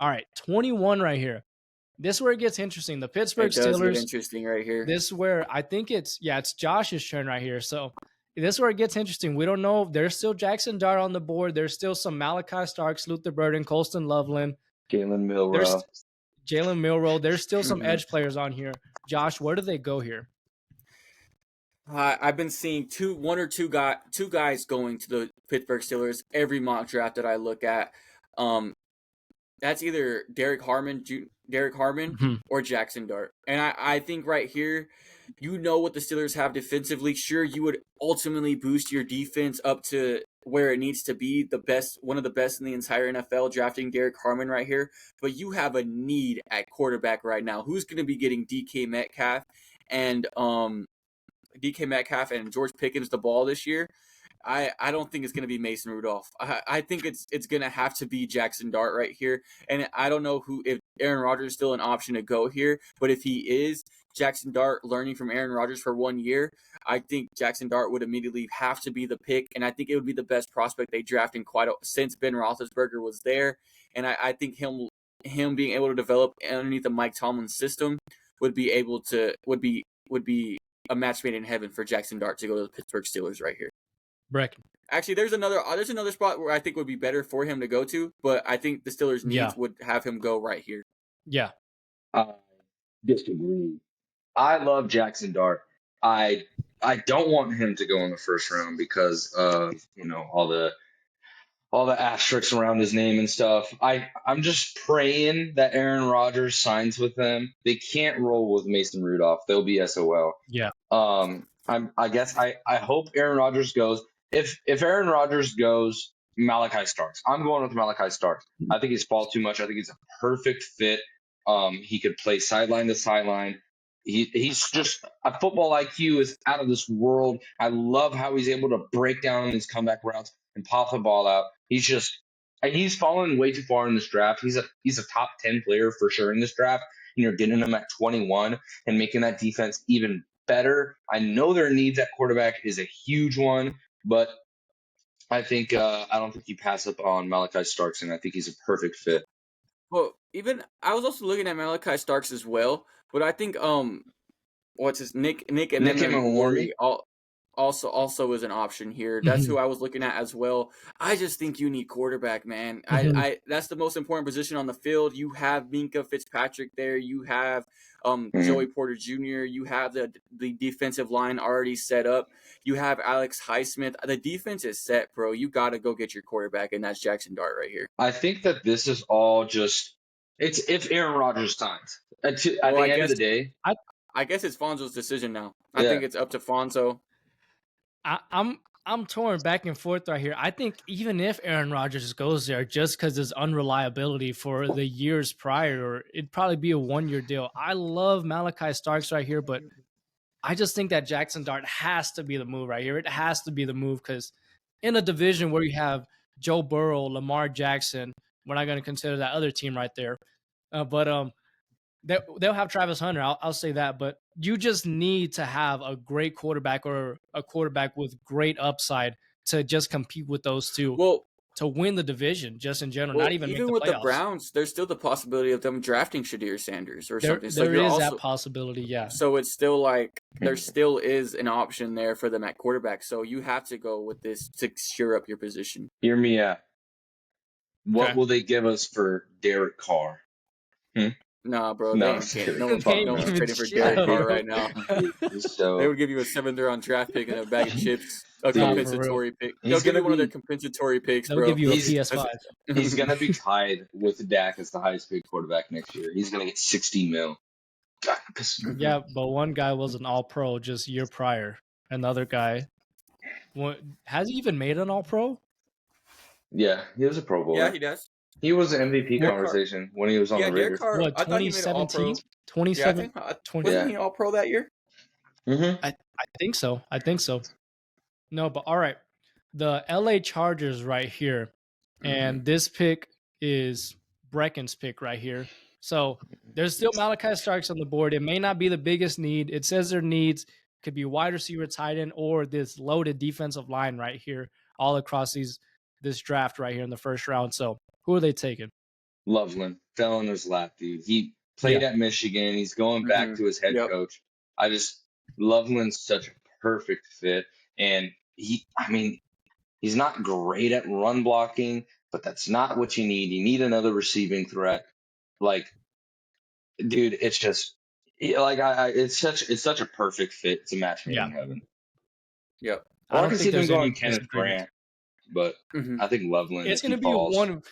All right, 21 right here. This is where it gets interesting. The Pittsburgh It does Steelers. get interesting right here. This is where I think it's Josh's turn right here. So this is where it gets interesting. We don't know. There's still Jackson Dart on the board. There's still some Malachi Starks, Luther Burden, Colston Loveland. Jalen There's Milrow. Jalen Milrow. There's still some edge players on here. Josh, where do they go here? I've been seeing two guys going to the Pittsburgh Steelers every mock draft that I look at. That's either Derek Harmon or Jackson Dart. And I think right here, you know what the Steelers have defensively. Sure, you would ultimately boost your defense up to where it needs to be, one of the best in the entire NFL, drafting Derek Harmon right here. But you have a need at quarterback right now. Who's going to be getting DK Metcalf and George Pickens the ball this year? I don't think it's going to be Mason Rudolph. I think it's going to have to be Jackson Dart right here. And I don't know if Aaron Rodgers is still an option to go here, but if he is, Jackson Dart learning from Aaron Rodgers for 1 year, I think Jackson Dart would immediately have to be the pick, and I think it would be the best prospect they draft in since Ben Roethlisberger was there. And I think him being able to develop underneath the Mike Tomlin system would be a match made in heaven for Jackson Dart to go to the Pittsburgh Steelers right here. Brecken. Actually, there's another spot where I think would be better for him to go to, but I think the Steelers' needs would have him go right here. Yeah. I disagree. I love Jackson Dart. I don't want him to go in the first round because of all the asterisks around his name and stuff. I'm just praying that Aaron Rodgers signs with them. They can't roll with Mason Rudolph. They'll be SOL. Yeah. I guess I hope Aaron Rodgers goes. If Aaron Rodgers goes, Malachi Starks. I'm going with Malachi Starks. I think he's fall too much. I think he's a perfect fit. He could play sideline to sideline. He's just a football IQ is out of this world. I love how he's able to break down his comeback routes and pop the ball out. He's fallen way too far in this draft. He's a top 10 player for sure in this draft. And you're getting him at 21 and making that defense even better. I know their needs at quarterback is a huge one, but I think I don't think you pass up on Malachi Starks, and I think he's a perfect fit. Well, even I was also looking at Malachi Starks as well, but I think Nick Emmanwori also is an option here. That's who I was looking at as well. I just think you need quarterback, man. I that's the most important position on the field. You have Minkah Fitzpatrick there. You have Joey Porter Jr. You have the defensive line already set up. You have Alex Highsmith. The defense is set, bro. You got to go get your quarterback, and that's Jackson Dart right here. I think that this is all just it's if Aaron Rodgers signs. At the end of the day, I guess it's Fonzo's decision now. I think it's up to Fonzo. I'm torn back and forth right here. I think even if Aaron Rodgers goes there, just because his unreliability for the years prior, it'd probably be a 1-year deal. I love Malachi Starks right here, but I just think that Jackson Dart has to be the move right here. It has to be the move because in a division where you have Joe Burrow, Lamar Jackson, we're not going to consider that other team right there. But they'll have Travis Hunter. I'll say that. But you just need to have a great quarterback or a quarterback with great upside to just compete with those two. Well, to win the division, just in general, not even with the the Browns, there's still the possibility of them drafting Shadir Sanders or something. So there is that possibility, yeah. So it's still like there still is an option there for them at quarterback. So you have to go with this to shore up your position. Hear me out. What will they give us for Derek Carr? Nah, bro. No one's trading for shit, Derek Carr right now. So they would give you a 7th-round draft pick and a bag of chips, a compensatory pick. They'll give you one of their compensatory picks, bro. They'll give you a PS5. He's going to be tied with Dak as the highest paid quarterback next year. He's going to get $60 million. Yeah, but one guy was an All-Pro just year prior. Another guy, has he even made an All-Pro? Yeah, he was a Pro Bowler. Yeah, he does. He was an MVP conversation when he was on the Raiders. What, 2017? 2017? Wasn't he All-Pro that year? Mm-hmm. I think so. No, but all right. The LA Chargers right here. And this pick is Brecken's pick right here. So there's still Malachi Starks on the board. It may not be the biggest need. It says their needs could be wide receiver, tight end, or this loaded defensive line right here, all across this draft right here in the first round. So who are they taking? Loveland fell in his lap, dude. He played Yeah. at Michigan. He's going back to his head Yep. coach. Loveland's such a perfect fit. And I mean, he's not great at run blocking, but that's not what you need. You need another receiving threat. Like, dude, it's just it's such a perfect fit. It's a match made Yeah. in heaven. Yep. I Or I don't can think see them there's any going Kenneth disagreement. Grant, but I think Loveland, It's if going he to be falls,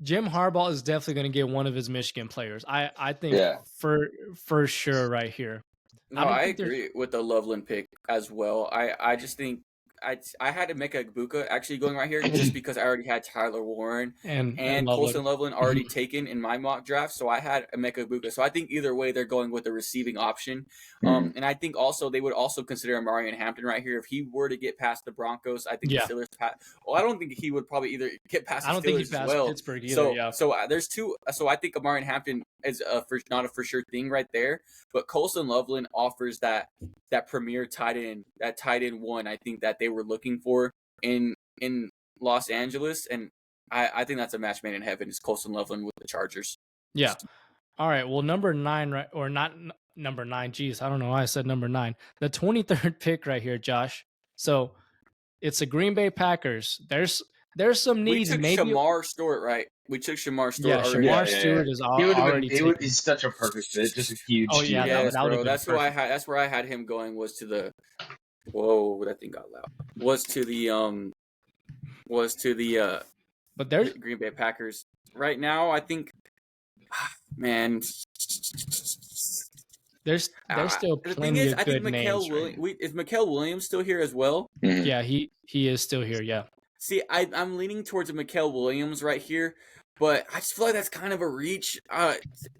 Jim Harbaugh is definitely going to get one of his Michigan players. I think yeah. for sure right here. No, I agree with the Loveland pick as well. I just think I had to make a Igbokwe actually going right here just because I already had Tyler Warren and and Loveland. Colston Loveland already taken in my mock draft, so I had Emeka Igbokwe. So I think either way they're going with the receiving option. And I think also they would also consider Amarian Hampton right here if he were to get past the Broncos. I think the Steelers well, I don't think he would probably either get past the Steelers as well. Pittsburgh either. So there's two. So I think Amarian Hampton is not a for sure thing right there, but Colston Loveland offers that premier tight end, that tight end one. I think that they were looking for in Los Angeles, and I think that's a match made in heaven. Is Colston Loveland with the Chargers? Yeah. All right. Well, number 9, right, or not number 9. Geez, I don't know why I said number 9. The 23rd pick right here, Josh. So it's the Green Bay Packers. There's some needs. We took maybe Shamar Stewart, right? We took Shamar Stewart. Yeah, already. Shamar Stewart is already taken. He's such a perfect fit. Just a huge. Oh yeah, yes, that would bro. That's who I had. That's where I had him going. Was to the. Whoa, that thing got loud. Was to the But there's Green Bay Packers right now. I think, man, there's still plenty of good names. Is Mikael Williams still here as well? Mm-hmm. Yeah, he is still here. Yeah. See, I'm leaning towards a Mikael Williams right here, but I just feel like that's kind of a reach.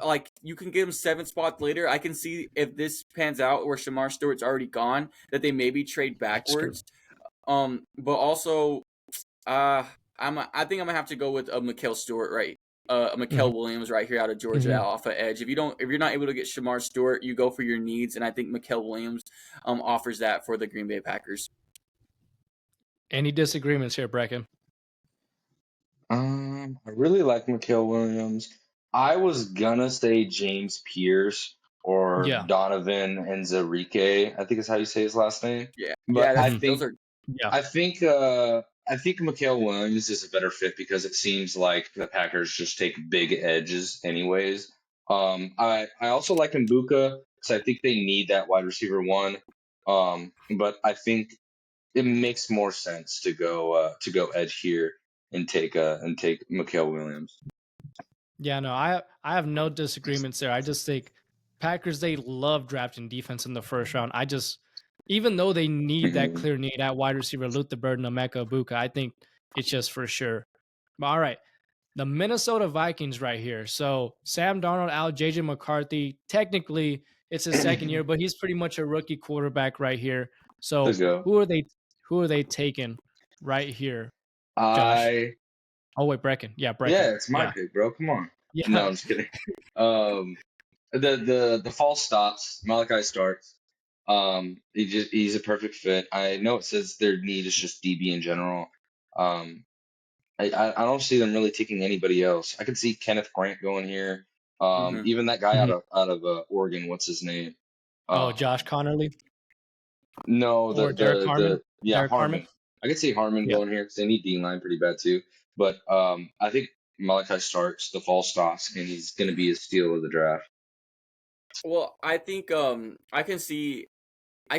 Like you can get him 7 spots later. I can see if this pans out where Shamar Stewart's already gone, that they maybe trade backwards. But also, I think I'm gonna have to go with a Mikael Stewart, right? A Mikael Williams right here out of Georgia off of edge. If you're not able to get Shamar Stewart, you go for your needs, and I think Mikael Williams offers that for the Green Bay Packers. Any disagreements here, Brecken? I really like Mikael Williams. I was gonna say James Pierce or Donovan Enzarique. I think is how you say his last name. Yeah, but yeah, I think Mikael Williams is a better fit because it seems like the Packers just take big edges anyways. I also like Igbokwe because I think they need that wide receiver one. But I think it makes more sense to go edge here and take Mikael Williams. Yeah, no, I have no disagreements there. I just think Packers, they love drafting defense in the first round. Even though they need that clear need at wide receiver, Luther Burden, Emeka Igbokwe, I think it's just for sure. But all right, the Minnesota Vikings right here. So Sam Darnold out, JJ McCarthy. Technically, it's his second year, but he's pretty much a rookie quarterback right here. So who are they taking right here, Josh? Oh wait, Brecken. Yeah, Brecken. Yeah, it's my pick, bro. Come on. Yeah. No, I'm just kidding. The false stops, Malachi Starks. He's a perfect fit. I know it says their need is just DB in general. I don't see them really taking anybody else. I could see Kenneth Grant going here. Even that guy out of Oregon, what's his name? Josh Connerly. No, Derek Harmon. Harmon. I could see Harmon going here because they need D-line pretty bad too. But I think Malachi Starks, the false stops, and he's going to be a steal of the draft. Well, I think I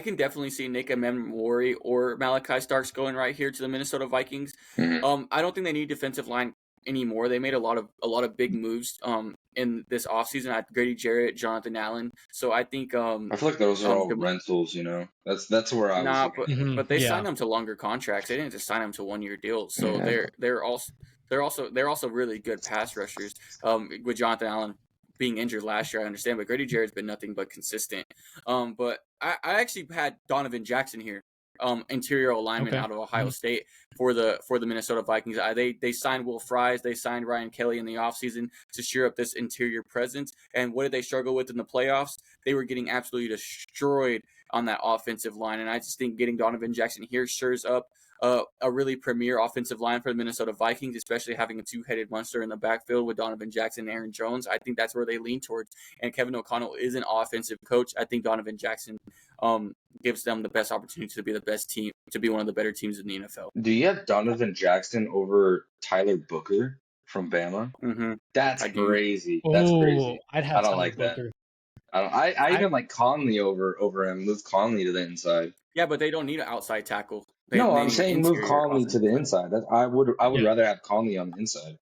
can definitely see Nick Emmanwori or Malachi Starks going right here to the Minnesota Vikings. I don't think they need defensive line anymore. They made a lot of big moves in this offseason at Grady Jarrett, Jonathan Allen. So I think I feel like those are all rentals, That's where I was. But they signed them to longer contracts. They didn't just sign them to 1-year deals. So they're also really good pass rushers. With Jonathan Allen being injured last year, I understand, but Grady Jarrett's been nothing but consistent. But I actually had Donovan Jackson here, interior alignment out of Ohio State for the Minnesota Vikings. They signed Will Fries, they signed Ryan Kelly in the offseason to shore up this interior presence. And what did they struggle with in the playoffs? They were getting absolutely destroyed on that offensive line. And I just think getting Donovan Jackson here shores up a really premier offensive line for the Minnesota Vikings, especially having a two-headed monster in the backfield with Donovan Jackson and Aaron Jones. I think that's where they lean towards. And Kevin O'Connell is an offensive coach. I think Donovan Jackson gives them the best opportunity to be the best team, to be one of the better teams in the NFL. Do you have Donovan Jackson over Tyler Booker from Bama? Mm-hmm. That's crazy. That's Oh, crazy. I'd I have don't Tyler like that. Booker. I even like Conley over him. Move Conley to the inside. Yeah, but they don't need an outside tackle. No, They I'm need an saying move interior Conley to the offensive inside. I would Yeah. rather have Conley on the inside.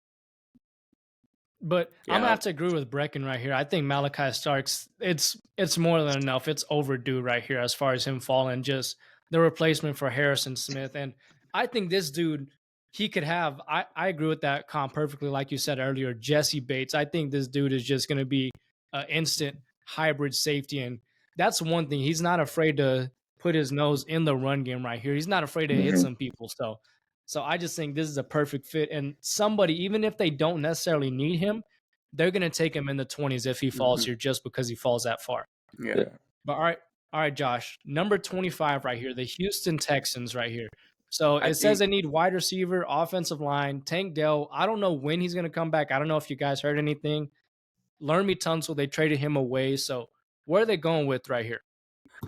But I'm Yeah. gonna have to agree with Brecken right here. I think Malachi Starks, it's more than enough. It's overdue right here as far as him falling, just the replacement for Harrison Smith. And I think this dude, he could have. I agree with that comp perfectly, like you said earlier. Jesse Bates. I think this dude is just gonna be an instant hybrid safety, and that's one thing. He's not afraid to put his nose in the run game right here. He's not afraid to hit some people. So I just think this is a perfect fit. And somebody, even if they don't necessarily need him, they're going to take him in the 20s if he falls here just because he falls that far. Yeah. But all right, Josh, number 25 right here, the Houston Texans right here. So it says they need wide receiver, offensive line, Tank Dell. I don't know when he's going to come back. I don't know if you guys heard anything. Laremy Tunsil, they traded him away. So where are they going with right here?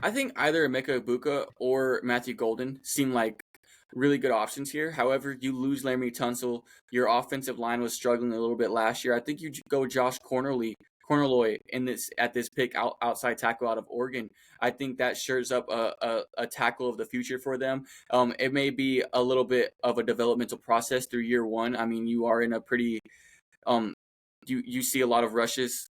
I think either Emeka Ibuka or Matthew Golden seem like really good options here. However, you lose Laremy Tunsil. Your offensive line was struggling a little bit last year. I think you go Josh Cornerloy in this pick outside tackle out of Oregon. I think that shores up a tackle of the future for them. It may be a little bit of a developmental process through year one. I mean, you are in a pretty you see a lot of rushes,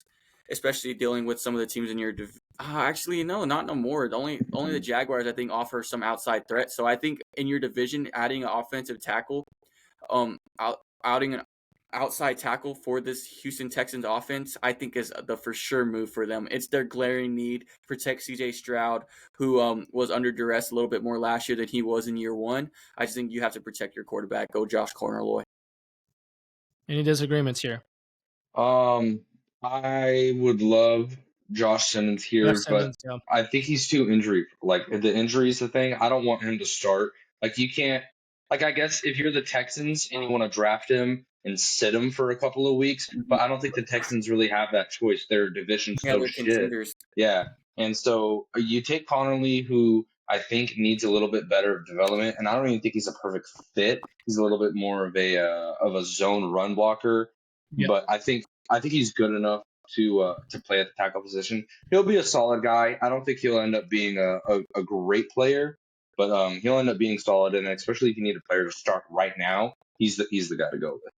especially dealing with some of the teams in your actually no, not no more. Only the Jaguars I think offer some outside threat. So I think in your division, adding an offensive tackle, outing an outside tackle for this Houston Texans offense, I think is the for sure move for them. It's their glaring need. Protect CJ Stroud, who was under duress a little bit more last year than he was in year one. I just think you have to protect your quarterback. Go Josh Cornerloy. Any disagreements here? I would love Josh Simmons here, but Yeah. I think he's too injury. Like the injury is the thing. I don't want him to start. Like you can't. Like I guess if you're the Texans and you want to draft him and sit him for a couple of weeks, but I don't think the Texans really have that choice. Their division's Yeah, so they're shit. contenders. Yeah, and so you take Connerly, who I think needs a little bit better development, and I don't even think he's a perfect fit. He's a little bit more of a zone run blocker, but I think he's good enough to play at the tackle position. He'll be a solid guy. I don't think he'll end up being a great player, but he'll end up being solid, and especially if you need a player to start right now, he's the guy to go with.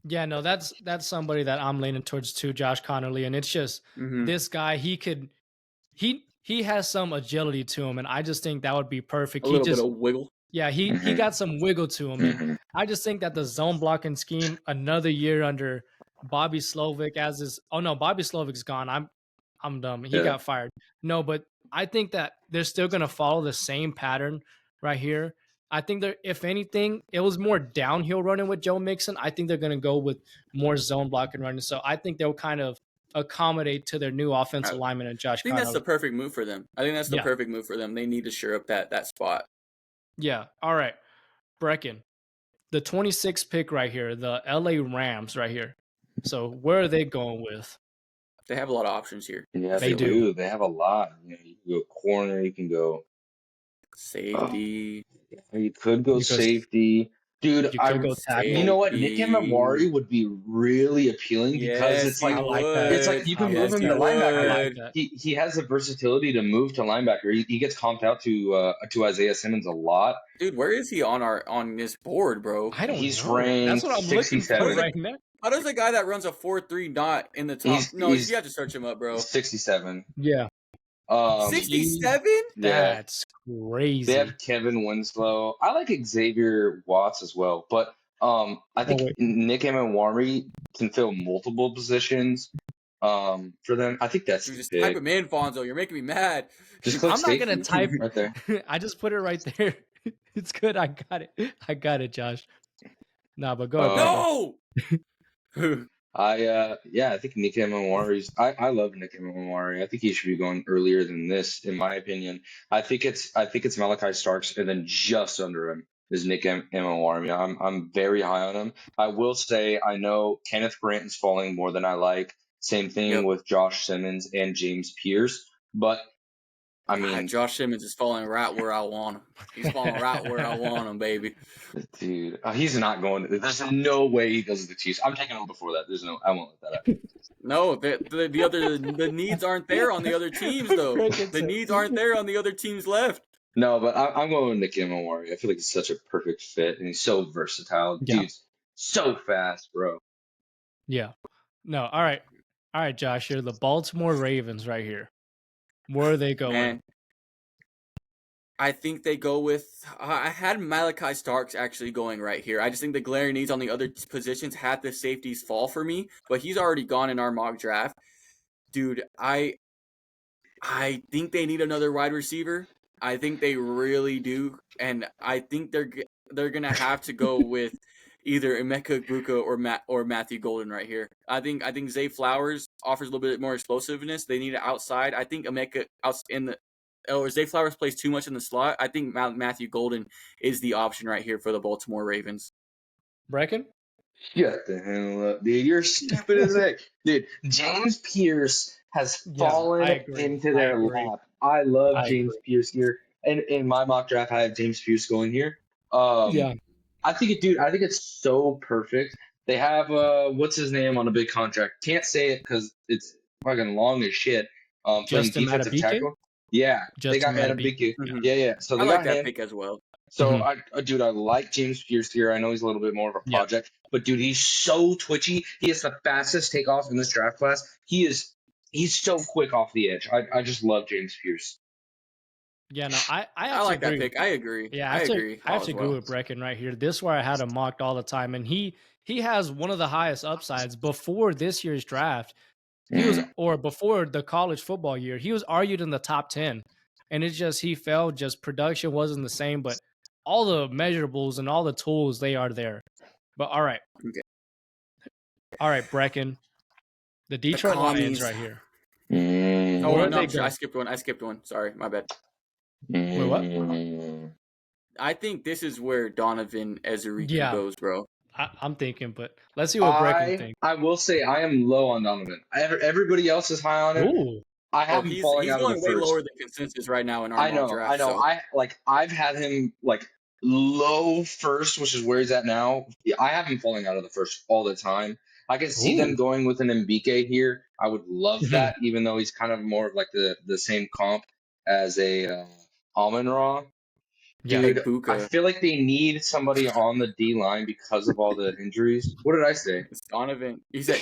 Yeah, no, that's somebody that I'm leaning towards too, Josh Connerly, and it's just this guy. He has some agility to him, and I just think that would be perfect. A little bit of wiggle. Yeah, he got some wiggle to him, and I just think that the zone blocking scheme, another year under Bobby Slovic as is. Oh no, Bobby Slovic's gone. I'm dumb. He got fired. No, but I think that they're still gonna follow the same pattern right here. I think they're, if anything, it was more downhill running with Joe Mixon. I think they're going to go with more zone blocking running. So I think they'll kind of accommodate to their new offensive lineman and Josh. I think that's the perfect move for them. They need to shore up that spot. Yeah. All right. Brecken, the 26th pick right here, the LA Rams right here. So where are they going with? They have a lot of options here. Yeah, they do. They have a lot. You can go corner. You can go safety. You could go safety. Dude, you know what? Nick Emmanwari would be really appealing because it's like you can move him to linebacker. He has the versatility to move to linebacker. He gets comped out to Isaiah Simmons a lot. Dude, where is he on this board, bro? I don't He's know. ranked That's what I'm 67 looking for right now. How does a guy that runs a 4.3 not in the top? You have to search him up, bro. 67. Yeah. 67? That's crazy. They have Kevin Winslow. I like Xavier Watts as well, but I think Nick Emmanwari can fill multiple positions for them. I think that's just type him in, Fonzo. You're making me mad. I'm not gonna type right there. I just put it right there. It's good. I got it, Josh. Nah, but go ahead. No. I think Nick Emmanwari's I love Nick Emmanwari. I think he should be going earlier than this, in my opinion. I think it's Malachi Starks, and then just under him is Nick Emmanwari. I'm very high on him. I will say I know Kenneth Grant is falling more than I like. Same thing Yep. with Josh Simmons and James Pierce, but I mean, Josh Simmons is falling right where I want him. He's falling right where I want him, baby. dude, he's not going. There's no way he does the Chiefs. I'm taking him before that. I won't let that happen. No, the needs aren't there on the other teams though. The needs aren't there on the other teams left. No, but I'm going with Nick Emmanwari. I feel like he's such a perfect fit, and he's so versatile. Yeah. Dude's so fast, bro. Yeah. No. All right, Josh. Here, the Baltimore Ravens, right here. Where are they going? Man, I think they go with. I had Malachi Starks actually going right here. I just think the glaring needs on the other positions had the safeties fall for me, but he's already gone in our mock draft. Dude, I think they need another wide receiver. I think they really do, and I think they're gonna have to go with either Emeka Egbuka or Matthew Golden right here. I think Zay Flowers offers a little bit more explosiveness. They need it outside. I think Emeka or Zay Flowers plays too much in the slot. I think Matthew Golden is the option right here for the Baltimore Ravens. Brecken? Shut the hell up, dude. You're stupid as heck. Dude, James Pierce has fallen into their lap. I love James Pierce here. And in my mock draft, I have James Pierce going here. I think it's so perfect. They have what's his name on a big contract? Can't say it because it's fucking long as shit. Playing Justin defensive Madubuike? tackle. Yeah, they Justin got Madubuike. Madubuike. Yeah. So I they like got that him. pick as well. So I like James Pierce here. I know he's a little bit more of a project, but dude, he's so twitchy. He has the fastest takeoff in this draft class. He's so quick off the edge. I just love James Pierce. Yeah, no, I like agree. that pick. I agree. Yeah, I agree. I have to agree with Brecken right here. This is where I had him mocked all the time, and he has one of the highest upsides before this year's draft. He was, or before the college football year, he was argued in the top 10, and it's just he fell. Just production wasn't the same, but all the measurables and all the tools they are there. But all right, Brecken, the Detroit Lions right here. Oh no, I skipped one. Sorry, my bad. Wait, what? I think this is where Donovan Ezerico goes, bro. I'm thinking, but let's see what Brecken thinks. I will say I am low on Donovan. Everybody else is high on him. Ooh. I have him falling out of the first. He's going way lower than consensus right now in our mock draft. I know. So. I've had him low first, which is where he's at now. I have him falling out of the first all the time. I can see them going with an Mbike here. I would love that, even though he's kind of more of like the same comp as a Amon-Ra. Dude, I feel like they need somebody on the D line because of all the injuries. What did I say? It's Donovan. He said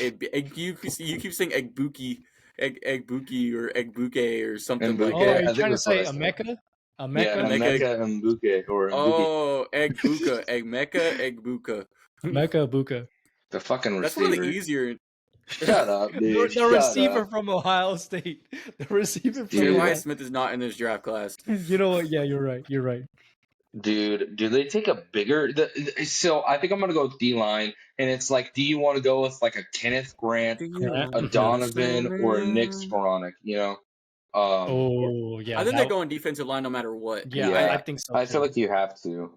you keep saying Egbuki or Egbuke or something like that. Oh, are you trying to say Emeka? Emeka Egbuke or Egbuke. Oh, Egbuka. Egbuka. Emeka Egbuka. The fucking receiver. That's one of the easier. Shut up, dude. The receiver from Ohio State. The receiver from J.Y. Smith is not in this draft class. You know what? Yeah, you're right. Dude, do they take a bigger? So I think I'm gonna go with D line, and it's like, do you want to go with like a Kenneth Grant, a Donovan, or a Nick Sporonic? You know? I think they go on defensive line no matter what. Yeah, I think so. I feel like you have to.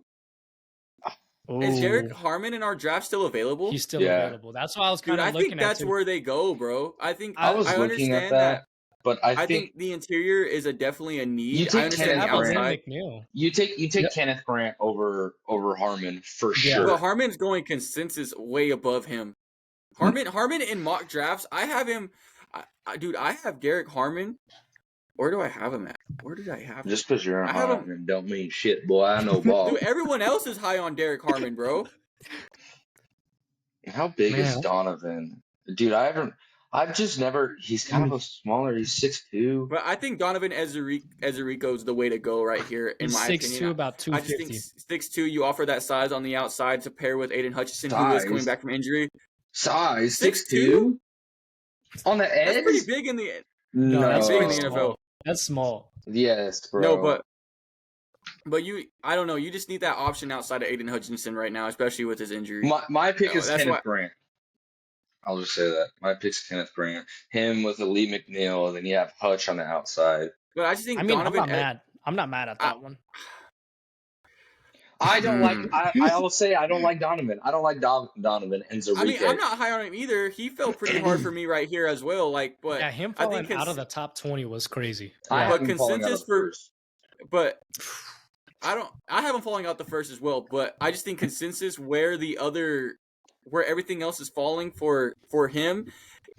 Is Derek Harmon in our draft still available? He's still available. That's why I was kind of looking at. I think that's where they go, bro. I think I was looking at that. But I think the interior is definitely a need. You take Kenneth Grant. You take Kenneth Grant over Harmon for sure. But Harmon's going consensus way above him. Harmon in mock drafts, I have him. Dude, I have Garrick Harmon. Where do I have him at? Where did I have him? Just because you're high on him don't mean shit, boy. I know ball. Dude, everyone else is high on Derek Harmon, bro. How big is Donovan? Dude, I've just never. He's kind of a smaller. He's 6'2". But I think Donovan Ezerico is the way to go right here. In my opinion, 6'2", about 250. I just think 6'2". You offer that size on the outside to pair with Aiden Hutchinson, who is coming back from injury. Size 6'2" on the edge. That's pretty big in the. No, that's big in the small. NFL. That's small. Yes, bro. No, but I don't know. You just need that option outside of Aiden Hutchinson right now, especially with his injury. My pick is Kenneth Grant. I'll just say that. My pick's Kenneth Grant. Him with a Lee McNeil, and then you have Hutch on the outside. But I just think I mean, Donovan. I'm not mad at that one. I don't like. I will say I don't like Donovan. I don't like Donovan and Zarique. I mean, I'm not high on him either. He fell pretty hard for me right here as well. Like, but yeah, him falling out of the top 20 was crazy. I but consensus for, but I have him falling out the first as well. But I just think consensus where everything else is falling for him,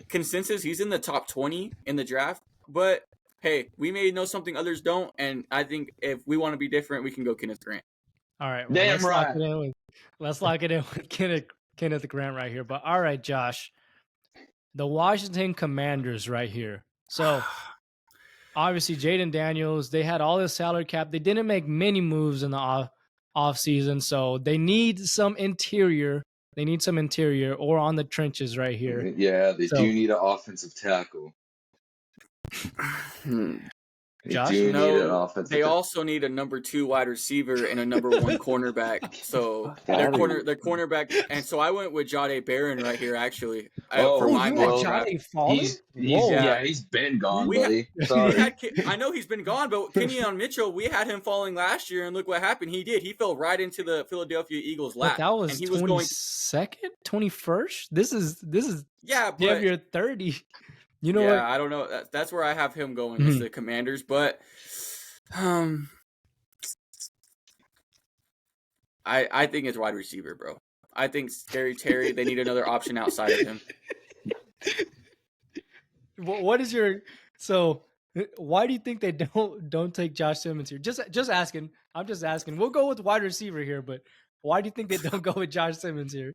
consensus he's in the top 20 in the draft. But hey, we may know something others don't, and I think if we want to be different, we can go Kenneth Grant. All right, well, let's lock it in with Kenneth Grant right here. But all right, Josh, the Washington Commanders right here. So obviously Jaden Daniels, they had all this salary cap. They didn't make many moves in the off season, so they need some interior. They need some interior or on the trenches right here. Yeah, they do need an offensive tackle. Josh? They also need a number 2 wide receiver and a number 1 cornerback. So their cornerback, and so I went with Jahdae Barron right here. Actually, for my mock draft. He's been gone, buddy. Sorry. I know he's been gone, but Kenyon Mitchell, we had him falling last year, and look what happened. He did. He fell right into the Philadelphia Eagles' lap. But that was and he 22nd, 21st. This is but you're 30. You know what? I don't know. That's where I have him going with the Commanders, but I think it's wide receiver, bro. I think Scary Terry. They need another option outside of him. What is your why do you think they don't take Josh Simmons here? Just asking. I'm just asking. We'll go with wide receiver here, but why do you think they don't go with Josh Simmons here?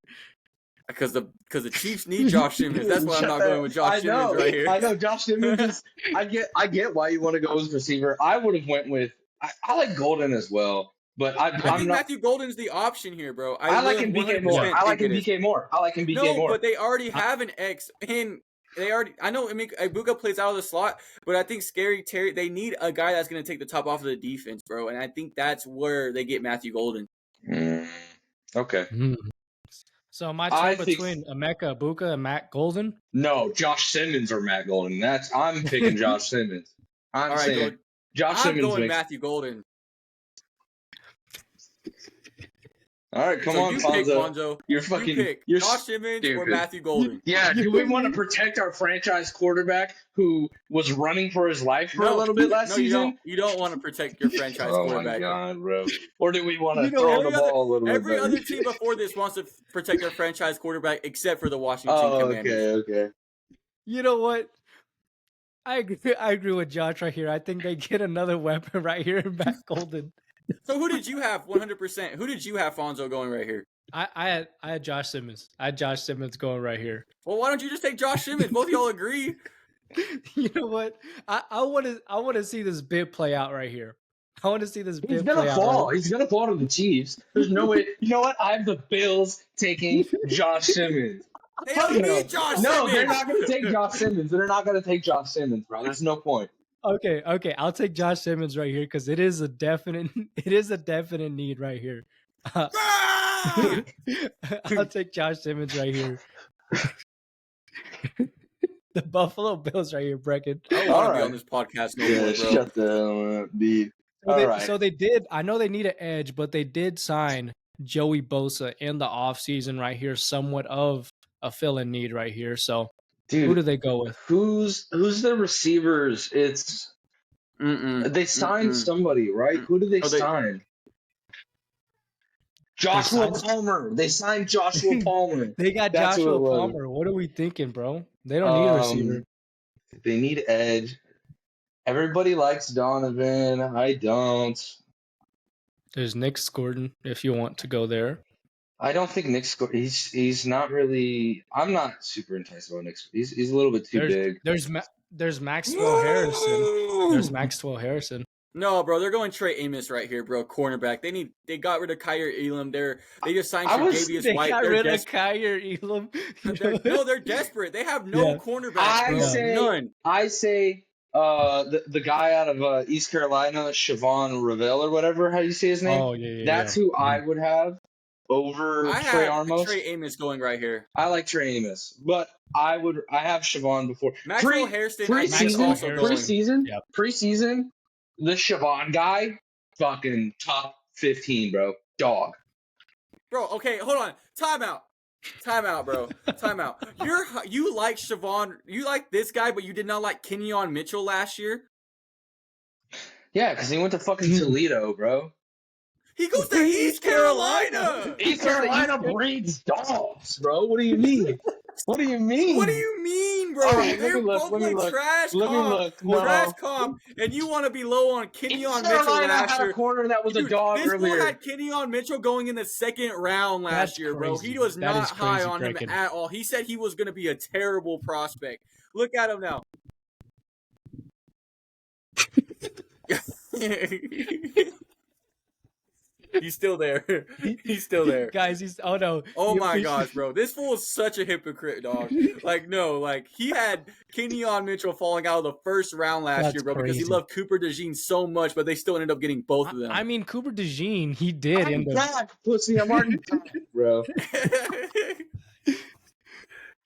Because the Chiefs need Josh Simmons. That's why I'm not going with Josh Simmons right here. I know Josh Simmons is. I get why you want to go as receiver. I would have went with. I like Golden as well, but I think Matthew Golden's the option here, bro. I like him BK more. I like him BK more. No, but they already have an X, and they already. I know Ibuka plays out of the slot, but I think Scary Terry. They need a guy that's going to take the top off of the defense, bro, and I think that's where they get Matthew Golden. Okay. So my choice between Emeka Ibuka and Matt Golden? No, Josh Simmons or Matt Golden. I'm picking Josh Simmons. I'm going Matthew Golden. All right, come on, Pick, Fonzo. You're Josh Simmons stupid. or Matthew Golden. Yeah, do we want to protect our franchise quarterback who was running for his life for a little bit last season? You don't want to protect your franchise quarterback. Oh my God, bro. Or do we want to throw the ball a little bit? Every other team before this wants to protect their franchise quarterback except for the Washington Commanders. Okay. You know what? I agree with Josh right here. I think they get another weapon right here in Matt Golden. So who did you have 100%? Who did you have, Fonzo, going right here? I had Josh Simmons. I had Josh Simmons going right here. Well, why don't you just take Josh Simmons? Both of y'all agree. You know what? I want to see this bid play out right here. I want to see this bid play out. He's gonna fall to the Chiefs. There's no way. You know what? I have the Bills taking Josh Simmons. They don't need Josh Simmons. No, they're not gonna take Josh Simmons. They're not gonna take Josh Simmons, bro. There's no point. Okay. I'll take Josh Simmons right here because it is a definite need right here. I'll take Josh Simmons right here. The Buffalo Bills right here, Brecken. I don't want to be on this podcast no more, bro. Shut the hell up, dude. So they did. I know they need an edge, but they did sign Joey Bosa in the offseason right here, somewhat of a fill-in need right here. So. Dude, who do they go with? Who's the receivers? It's they signed somebody, right? Who did they sign? Joshua Palmer. They signed Joshua Palmer. They got Joshua Palmer. What are we thinking, bro? They don't need a receiver. They need edge. Everybody likes Donovan. I don't. There's Nick Gordon if you want to go there. I don't think Nick's. He's not really. I'm not super enticed about Nick. He's a little bit too big. There's Maxwell Harrison. There's Maxwell Harrison. No, bro, they're going Trey Amos right here, bro. Cornerback. They got rid of Kyer Elam. They just signed Tre'Davious White. They got rid of Kyer Elam. They're desperate. They have no cornerbacks. None. I say the guy out of East Carolina, Siobhan Ravel or whatever. How do you say his name? Oh yeah. That's who I would have over I Trey have Armos. Trey Amos going right here. I like Trey Amos, but I have Siobhan before. Maxwell Hairston, I think, is also going. Preseason, the Siobhan guy, fucking top 15, bro. Dog. Bro, okay, hold on. Time out, bro. Time out. You like Siobhan, you like this guy, but you did not like Kenyon Mitchell last year? Yeah, because he went to fucking Toledo, bro. He goes to East Carolina! East Carolina breeds dogs, bro. What do you mean? What do you mean? What do you mean, bro? Right, They're both like trash comp, and you want to be low on Kenyon Mitchell last year. Had a corner that was a dog this earlier. This had Kenyon Mitchell going in the second round last year, bro. He was not high on him at all. He said he was going to be a terrible prospect. Look at him now. He's still there. He's still there. Guys, oh no. Oh my gosh, bro. This fool is such a hypocrite, dog. Like, no, like, he had Kenyon Mitchell falling out of the first round last year, bro, because he loved Cooper DeJean so much, but they still ended up getting both of them. I mean, Cooper DeJean, he did. I'm already back, bro.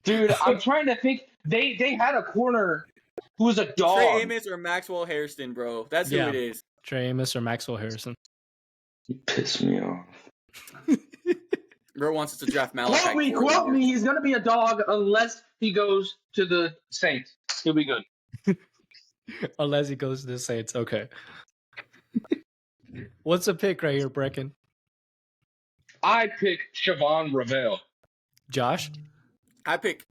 Dude, I'm trying to think. They had a corner who was a dog. Trey Amos or Maxwell Hairston, bro. That's who it is. Trey Amos or Maxwell Harrison. You piss me off. Bro wants us to draft Malachi. Quote me. He's gonna be a dog unless he goes to the Saints. He'll be good. Unless he goes to the Saints. Okay. What's the pick right here, Brecken? I pick Siobhan Ravel. Josh? I pick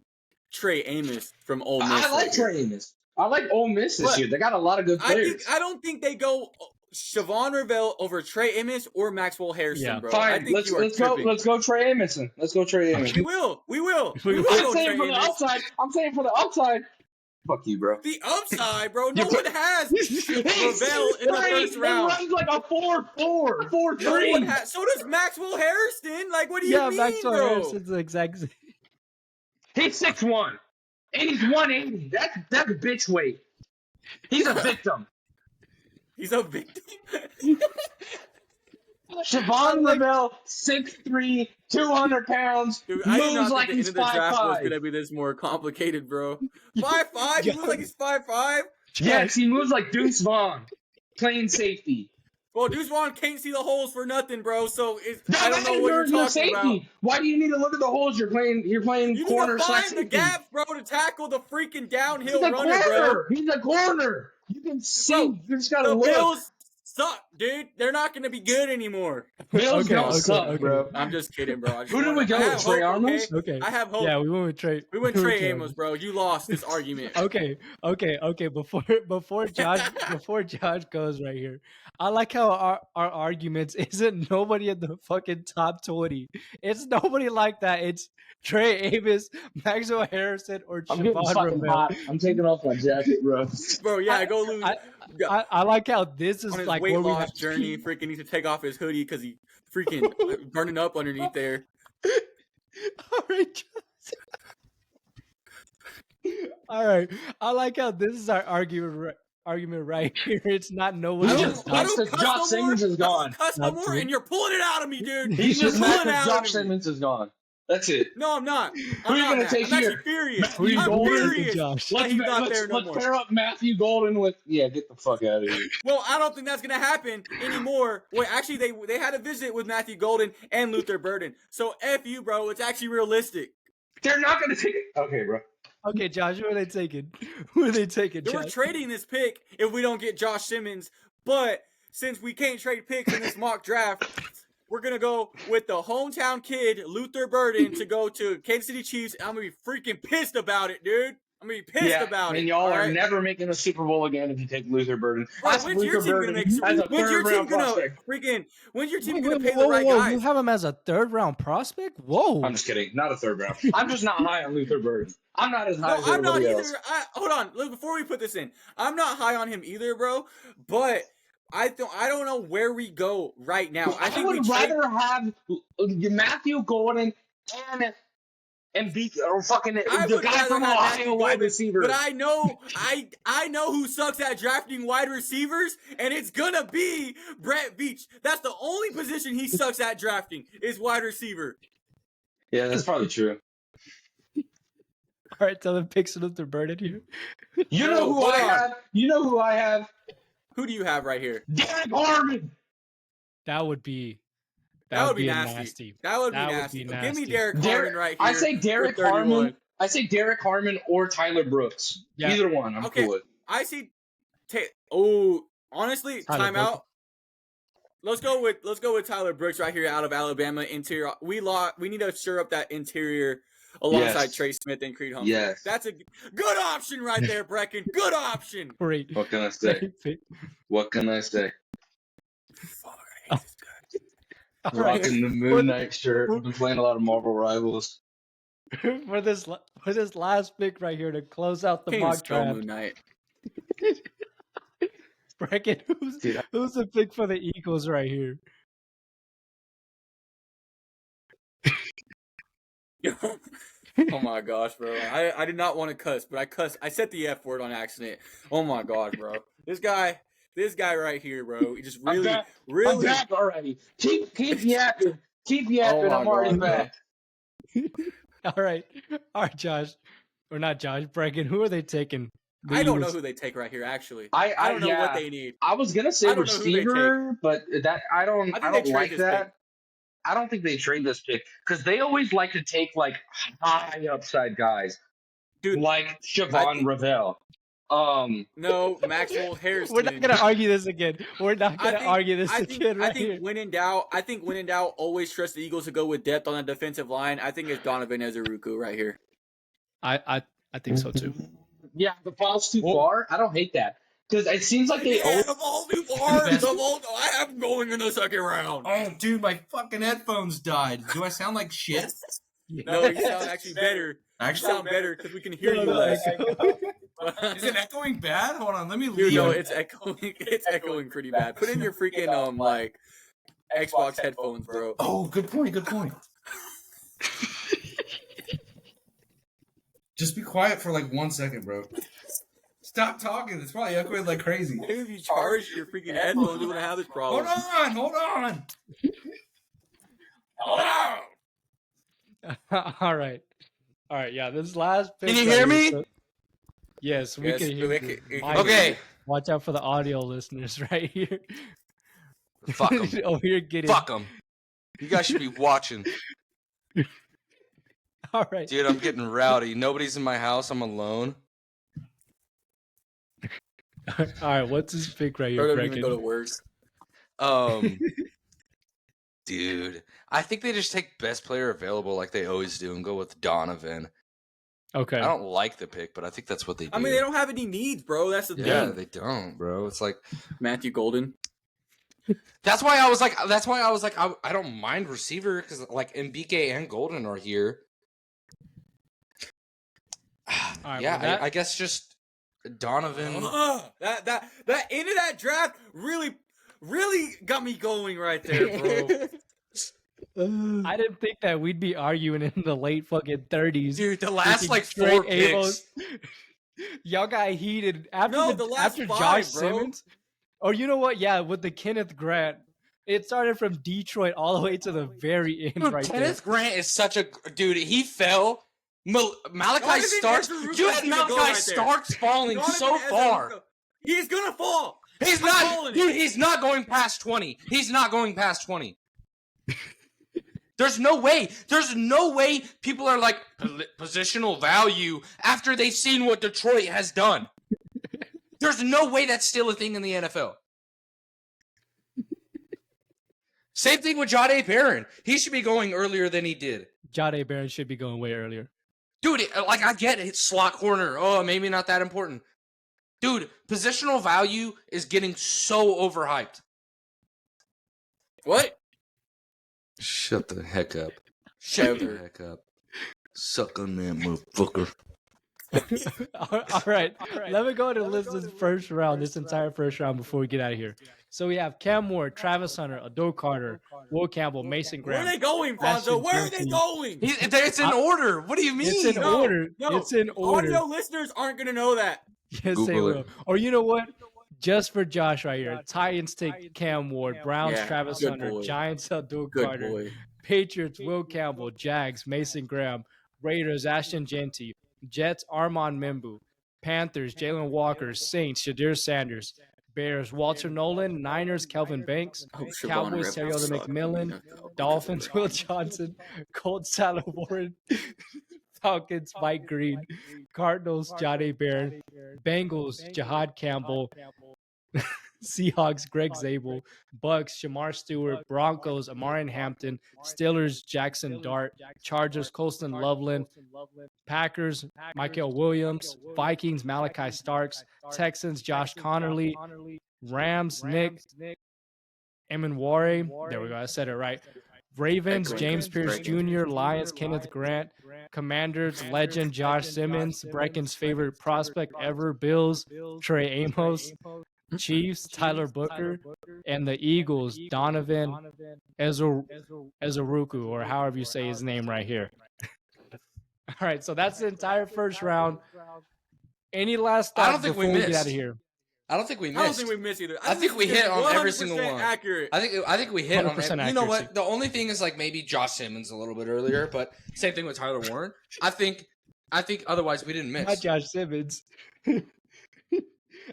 Trey Amos from Ole Miss. I like Trey Amos. I like Ole Miss this year. They got a lot of good players. I don't think they go Siobhan Ravel over Trey Amos or Maxwell Harrison, bro. Fine. Let's go Trey Amos. Let's go Trey Amos. We will. I'm saying for the upside. I'm saying for the upside. Fuck you, bro. The upside, bro. No one has Ravel in the first round. He runs like a 4-4, 4-3. So does Maxwell Harrison. Like, what do you mean, Maxwell bro? Harrison's the exact same. He's 6'1", and he's 180. That's bitch weight. He's a victim. He's a victim. Siobhan Ravel, 6'3", 200 pounds, Dude, moves like he's 5'5". The draft was gonna be this more complicated, bro. 5'5"? He moves like he's 5'5"? Yes, he moves like Deuce Vaughn, playing safety. Well, Deuce Vaughn can't see the holes for nothing, bro. So I don't know what you're talking about. Why do you need to look at the holes? You're playing corner. You need to find the gaps, bro, to tackle the freaking downhill runner, bro. He's a corner. You can see. Bro, you just gotta look. Bills suck, dude. They're not gonna be good anymore. Bills don't suck, bro. I'm just kidding, bro. Who did we go with? Trey Armos? Okay. I have hope. Yeah, we went with Trey. We went Trey Amos, bro. You lost this argument. Okay. Before Josh goes right here, I like how our arguments isn't nobody in the fucking top 20. It's nobody like that. It's Trey Amos, Maxwell Harrison, or Siobhan Ravel. I'm taking off my jacket, bro. Bro, yeah, go lose. I like how this is on his like weight where we loss have journey. Freaking needs to take off his hoodie because he freaking burning up underneath there. All right. All right. I like how this is our argument right here. It's not no one. Josh Simmons is gone. Cuss no more, and you're pulling it out of me, dude. He's just pulling out. Josh Simmons is gone. That's it. No, I'm not. Who are you going to take here? I'm furious. I'm furious. Josh. Let's pair up Matthew Golden with. Yeah, get the fuck out of here. Well, I don't think that's going to happen anymore. Wait, actually, they had a visit with Matthew Golden and Luther Burden. So, F you, bro. It's actually realistic. They're not going to take it. Okay, bro. Okay, Josh, who are they taking? Who are they taking, Josh? We're trading this pick if we don't get Josh Simmons. But since we can't trade picks in this mock draft, we're going to go with the hometown kid, Luther Burden, to go to Kansas City Chiefs. I'm going to be freaking pissed about it, dude. I'm going to be pissed about it. And y'all are never making a Super Bowl again if you take Luther Burden. Bro, when's your team going to make Super Bowl? When's your team going to pay the right guys? You have him as a third-round prospect? Whoa. I'm just kidding. Not a third round. I'm just not high on Luther Burden. I'm not as high as everybody else. Hold on. Look, before we put this in, I'm not high on him either, bro. But I don't know where we go right now. I would rather have Matthew Golden and beat or fucking I the would guy rather from have Ohio Matthew wide Golden, receiver. but I know who sucks at drafting wide receivers, and it's gonna be Brett Veach. That's the only position he sucks at drafting is wide receiver. Yeah, that's probably true. All right, tell them picks it up to burn it here. You know who I have? You know who I have? Who do you have right here? Derek Harmon. That would be nasty. That would be nasty. Give me Derek Harmon right here. I say Derek Harmon. I say Derek Harmon or Tyler Brooks. Yeah. Either one, I'm cool with. I see. Honestly, timeout. Let's go with Tyler Brooks right here out of Alabama interior. We need to stir up that interior alongside Trey Smith and Creed Humphrey. Yes. That's a good option right there, Brecken. Good option. Great. What can I say? What can I say? Fuck, I hate this guy. Rocking the Moon Knight shirt. I've been playing a lot of Marvel Rivals. For this last pick right here to close out the mock draft. Moon Knight. Brecken, who's the pick for the Eagles right here? Oh my gosh, bro. I did not want to cuss, but I cussed. I said the F word on accident. Oh my gosh, bro. This guy right here, bro. He just really. I'm back already. Keep yapping. Keep yapping. I'm already back. All right, Josh. Or not Josh. Brecken, who are they taking? I don't know who they take right here. Actually, I don't know what they need. I was gonna say receiver, but I don't like that. I don't think they trade this pick because they always like to take like high upside guys, dude, like Siobhan Ravel. No, Maxwell Harrison. We're not gonna argue this again. I think when in doubt, always trust the Eagles to go with depth on the defensive line. I think it's Donovan Ezeruku right here. I think so too. Yeah, the fall's too far. I don't hate that because it seems like they the ball's too far. I have him going in the second round. Oh, dude, my fucking headphones died. Do I sound like shit? No, you sound actually better. You sound better because we can hear you less. Is it echoing bad? Hold on, let me leave. Dude, no, it's echoing. It's echoing pretty bad. Put in your freaking like Xbox headphones, bro. Oh, good point. Good point. Just be quiet for like 1 second, bro. Stop talking. It's probably echoing like crazy. Maybe if you charge your freaking headphones, you wouldn't have this problem. Hold on. All right. Yeah, this last pick. Can you hear me? Yes, we can hear you. Okay. Watch out for the audio listeners right here. Fuck them. Over here getting. Fuck them. You guys should be watching. All right. Dude, I'm getting rowdy. Nobody's in my house. I'm alone. All right, what's his pick right here? I don't even go to work. Dude, I think they just take best player available like they always do and go with Donovan. Okay. I don't like the pick, but I think that's what they do. I mean, they don't have any needs, bro. That's the thing. Yeah, they don't, bro. It's like Matthew Golden. That's why I was like, I don't mind receiver because like Mbike and Golden are here. Right, yeah, well, I guess just Donovan. That end of that draft really got me going right there, bro. I didn't think that we'd be arguing in the late fucking 30s. Dude, the last like 4 picks. Y'all got heated after Josh Simmons. Or you know what? Yeah, with the Kenneth Grant. It started from Detroit all the way to the very end. Dude, Kenneth Grant is such a dude. He fell. Malachi Starks. You had Malachi Starks falling so far. He's gonna fall. He's not. Dude, he's not going past 20. He's not going past 20. There's no way. There's no way people are like positional value after they've seen what Detroit has done. There's no way that's still a thing in the NFL. Same thing with Jahdae Barron. He should be going earlier than he did. Jahdae Barron should be going way earlier. Dude, like I get it. It's slot corner. Oh, maybe not that important. Dude, positional value is getting so overhyped. What? Shut the heck up. Shut the heck up. Suck on that motherfucker. All right. Let me go to list this first round, this entire first round before we get out of here. So we have Cam Moore, Travis Hunter, Adore Carter, Will Campbell, Mason Where are Graham. they going, Fonzo? Where are they going? It's in order. What do you mean? It's in order. No, It's in order. audio listeners aren't going to know that. Yes, Google they will. it. Or you know what? Just for Josh right here. Titans take Cam Ward. Browns, Yeah, Travis good Hunter. boy. Giants, Abdul Good Carter. boy. Patriots, Will Campbell. Jags, Mason Graham. Raiders, Ashton Genty. Jets, Armand Membu. Panthers, Jalen Walker. Saints, Shadir Sanders. Bears, Walter Nolan. Niners, Kelvin Banks. Oh, Siobhan Cowboys, Ripple Terriota sucked. McMillan. Oh, Dolphins, Will Johnson. Colts, Tyler Warren. Falcons, Mike Green. Cardinals, Johnny Barron. Bengals, Jihad Campbell. Seahawks, Greg Zabel. Bucks, Shamar Stewart. Broncos, Amarian Hampton. Steelers, Jackson Dart. Chargers, Colston Loveland. Packers, Michael Williams. Vikings, Malachi Starks. Texans, Josh Connerly. Rams, Nick Emanware. There we go. I said it right. Ravens, James Pierce Jr., Lions, Kenneth Grant, Commanders, legend Josh Simmons, Brecken's favorite prospect ever, Bills, Trey Amos, Chiefs, Tyler Booker, and the Eagles, Donovan Ezeruku, or however you say his name right here. All right, so that's the entire first round. Any last thoughts before we get out of here? I don't think we missed. I don't think we missed either. I think we hit on every single one. Accurate. I think we hit on 100% every, you know accuracy. what? The only thing is like maybe Josh Simmons a little bit earlier, but same thing with Tyler Warren. I think otherwise we didn't miss. Not Josh Simmons.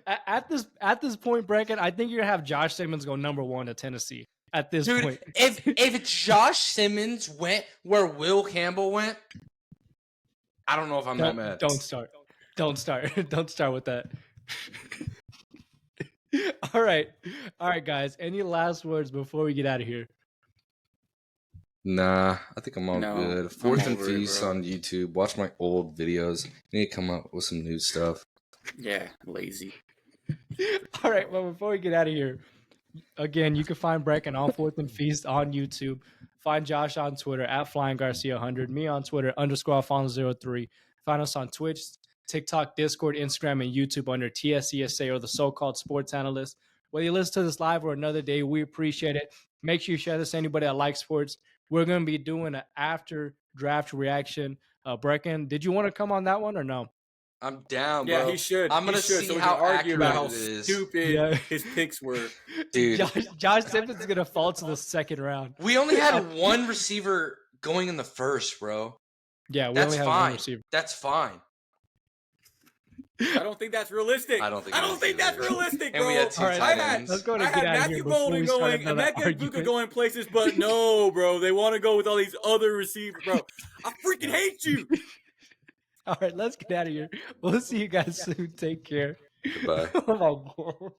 At this point, Brecken, I think you're gonna have Josh Simmons go number 1 to Tennessee. At this Dude, point, if Josh Simmons went where Will Campbell went, I don't know if I'm that mad. Don't start with that. All right, guys. Any last words before we get out of here? Nah, I think I'm all good. Fourth and Feast bro. on YouTube. Watch my old videos. I need to come up with some new stuff. Yeah, lazy. All right. Well, before we get out of here, again, you can find Brecken on Fourth and Feast on YouTube. Find Josh on Twitter at Flying Garcia 100. Me on Twitter _Alfonso03. Find us on Twitch, TikTok, Discord, Instagram, and YouTube under TSCSA or the so-called sports analyst. Whether you listen to this live or another day, we appreciate it. Make sure you share this to anybody that likes sports. We're going to be doing an after draft reaction. Brecken, did you want to come on that one or no? I'm down, bro. Yeah, he should. I'm gonna see so we how can argue about how accurate it is. stupid his picks were. Dude, Josh Simmons is going to fall to the second round. we only had one receiver going in the first, bro. Yeah, we That's only have one fine. receiver. That's fine. I don't think that's realistic. I don't think that's realistic, bro. And we had two All right, tight I had, ends. let's go and I get had out of Matthew here before Bolden we start going, and another Matthew Buka argument. going places, but no, bro. They want to go with all these other receivers, bro. I freaking hate you. All right, let's get out of here. We'll see you guys soon. Take care. Goodbye. Oh my God.